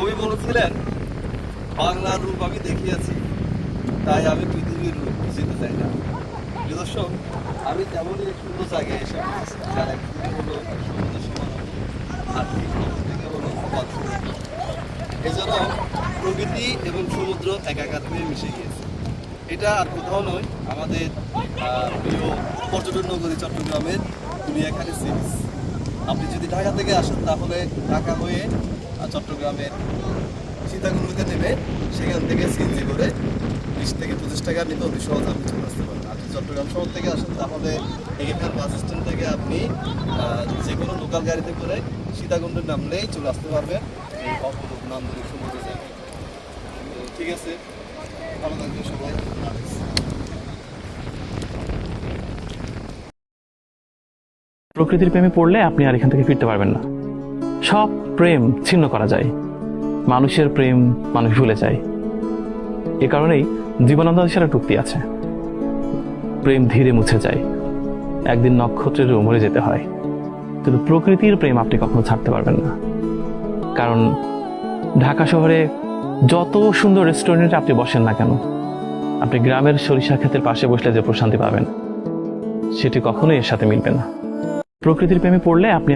কবি বলেছিলেন, বাংলার রূপ আমি দেখিয়াছি, তাই আমি পৃথিবীর রূপ যেতে চাই না। প্রিয় দর্শক, আমি তেমনই এক সুন্দর জায়গায় এসে পড়েছি, যার একদিকে হলো সমুদ্র সীমানা, আর ঠিক অপরদিকে হলো কক্সবাজার। এছাড়াও প্রকৃতি এবং সমুদ্র একাকার হয়ে মিশে গিয়েছে। এটা আর কোথাও নয়, আমাদের প্রিয় পর্যটন নগরী চট্টগ্রামের দুনিয়াখালী সি বিচ। আপনি যদি ঢাকা থেকে আসেন তাহলে ঢাকা হয়ে চট্টগ্রামের সীতাকুণ্ডতে নেমে সেখান থেকে সিএনজি করে 20 থেকে 25 টাকা নিতে অতি সহজে আপনি চলে আসতে পারেন। আর যদি চট্টগ্রাম শহর থেকে আসেন তাহলে এখানকার বাস স্ট্যান্ড থেকে আপনি যে কোনো লোকাল গাড়িতে করে সীতাকুণ্ডে নামলেই চলে আসতে পারবেন এই অপরূপ নান্দনিক সমুদ্র জায়গায়। ঠিক আছে, ভালো থাকবেন সবাই। প্রকৃতির প্রেমে পড়লে আপনি আর এখান থেকে ফিরতে পারবেন না। সব প্রেম ছিন্ন করা যায়, মানুষের প্রেম মানুষ ভুলে যায়। এ কারণেই জীবনানন্দ দাশের একটা উক্তি আছে, প্রেম ধীরে মুছে যায়, একদিন নক্ষত্রেরও মরে যেতে হয়, কিন্তু প্রকৃতির প্রেম আপনি কখনো ছাড়তে পারবেন না। কারণ ঢাকা শহরে যত সুন্দর রেস্টুরেন্টে আপনি বসেন না কেন, আপনি গ্রামের সরিষা ক্ষেতের পাশে বসলে যে প্রশান্তি পাবেন সেটি কখনোই এর সাথে মিলবে না। প্রকৃতির প্রেমে পড়লে আপনি